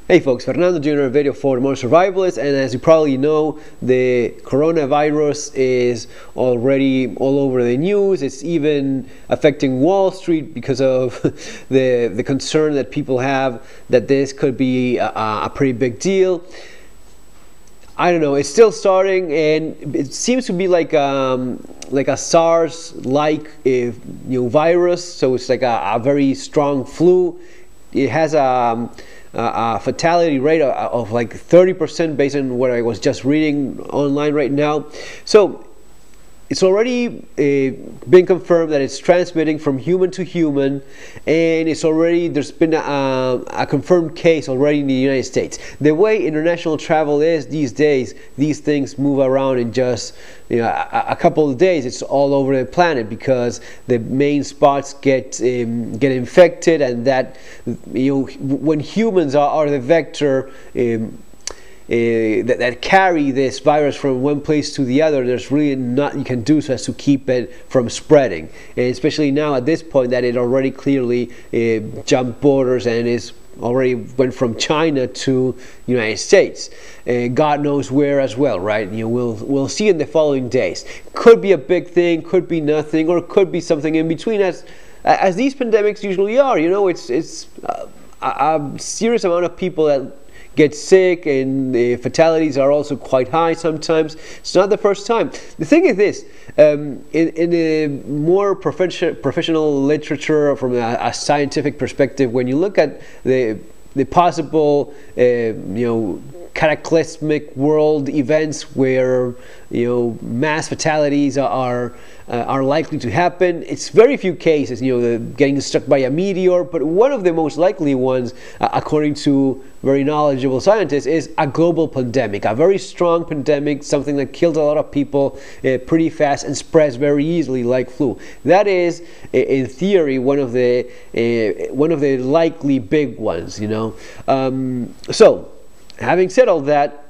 Hey folks, Fernando doing a video for More Survivalists, and as you probably know, the coronavirus is already all over the news. It's even affecting Wall Street because of the concern that people have that this could be a pretty big deal. I don't know, it's still starting, and it seems to be like a SARS-like virus, so it's like a very strong flu. It has a fatality rate of like 30% based on what I was just reading online right now. So it's already been confirmed that it's transmitting from human to human, and there's been a confirmed case already in the United States. The way international travel is these days, these things move around in just a couple of days. It's all over the planet because the main spots get infected, and that when humans are the vector that carry this virus from one place to the other, there's really not you can do so as to keep it from spreading, and especially now at this point that it already clearly jumped borders and is already went from China to United States, God knows where as well, right? We'll see in the following days. Could be a big thing, could be nothing, or could be something in between, as these pandemics usually are. It's a serious amount of people that get sick, and the fatalities are also quite high sometimes. It's not the first time. The thing is this, in the more professional literature, from a scientific perspective, when you look at the possible cataclysmic world events where mass fatalities are likely to happen, it's very few cases, getting struck by a meteor, but one of the most likely ones, according to very knowledgeable scientists, is a global pandemic, a very strong pandemic, something that kills a lot of people pretty fast and spreads very easily like flu. That is, in theory, one of the likely big ones. So, having said all that,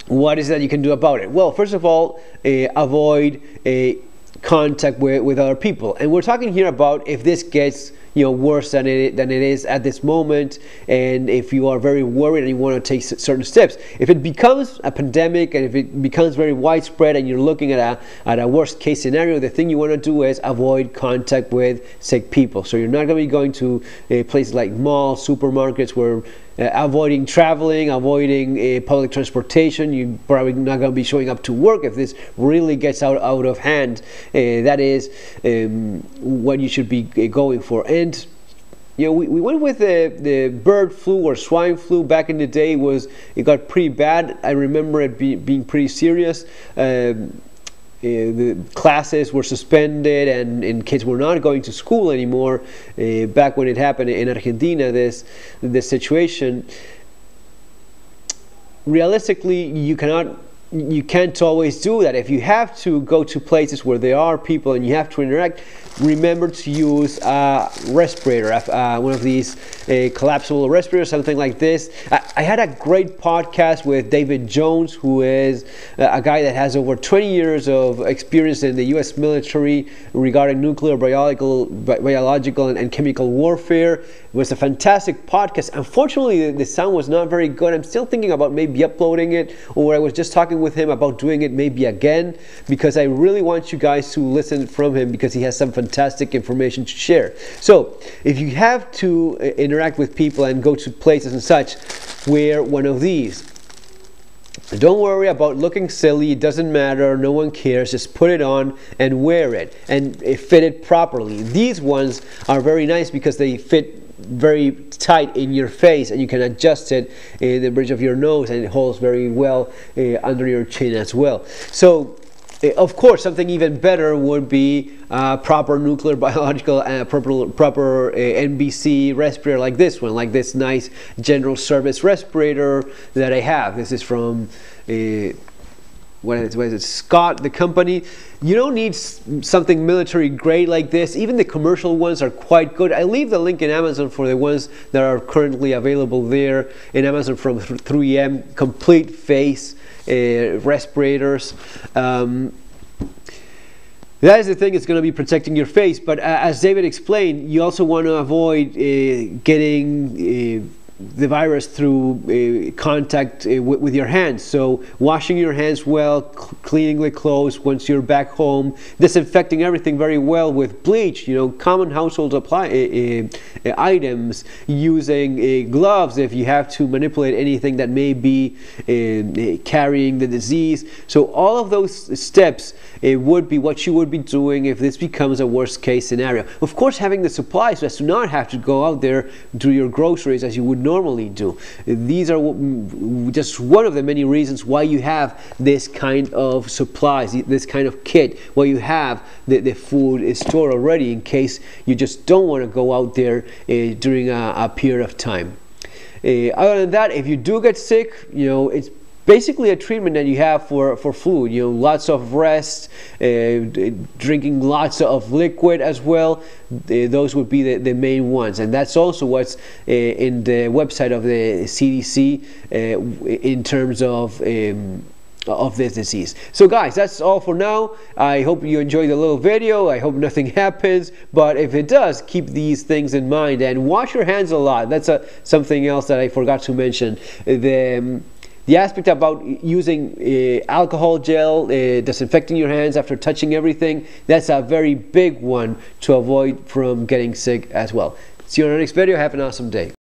what is that you can do about it? Well, first of all, avoid contact with other people, and we're talking here about if this gets worse than it is at this moment, and if you are very worried and you want to take certain steps. If it becomes a pandemic and if it becomes very widespread and you're looking at a worst case scenario, the thing you want to do is avoid contact with sick people. So you're not going to be going to places like malls, supermarkets, where avoiding traveling, avoiding public transportation. You're probably not going to be showing up to work if this really gets out of hand. That is what you should be going for. And we went with the bird flu or swine flu back in the day. It got pretty bad. I remember it being pretty serious. The classes were suspended, and kids were not going to school anymore. Back when it happened in Argentina, this situation. Realistically, you can't always do that. If you have to go to places where there are people and you have to interact, remember to use a respirator, one of these collapsible respirators, something like this. I had a great podcast with David Jones, who is a guy that has over 20 years of experience in the U.S. military regarding nuclear, biological and chemical warfare. It was a fantastic podcast. Unfortunately, the sound was not very good. I'm still thinking about maybe uploading it, or I was just talking with him about doing it maybe again, because I really want you guys to listen from him, because he has some fantastic information to share. So if you have to interact with people and go to places and such, wear one of these. Don't worry about looking silly. It doesn't matter. No one cares. Just put it on and wear it, and fit it properly. These ones are very nice because they fit very tight in your face, and you can adjust it in the bridge of your nose, and it holds very well under your chin as well. So of course, something even better would be proper nuclear, biological, proper NBC respirator like this one, like this nice general service respirator that I have. This is from what is it, Scott, the company. You don't need something military grade like this. Even the commercial ones are quite good. I leave the link in Amazon for the ones that are currently available there in Amazon from 3M, complete face respirators. That is the thing, it's going to be protecting your face, but as David explained, you also want to avoid getting the virus through contact with your hands. So washing your hands well, cleaning the clothes once you're back home, disinfecting everything very well with bleach, common household items, using gloves if you have to manipulate anything that may be carrying the disease. So all of those steps would be what you would be doing if this becomes a worst case scenario. Of course, having the supplies so as to not have to go out there, do your groceries as you would normally do. These are just one of the many reasons why you have this kind of supplies, this kind of kit, where you have the food stored already in case you just don't want to go out there during a period of time. Other than that, if you do get sick, it's basically a treatment that you have for flu. Lots of rest, drinking lots of liquid as well. Those would be the main ones, and that's also what's in the website of the CDC in terms of this disease. So guys, that's all for now. I hope you enjoyed the little video. I hope nothing happens, but if it does, keep these things in mind and wash your hands a lot. That's something else that I forgot to mention. The aspect about using alcohol gel, disinfecting your hands after touching everything, that's a very big one to avoid from getting sick as well. See you on our next video. Have an awesome day.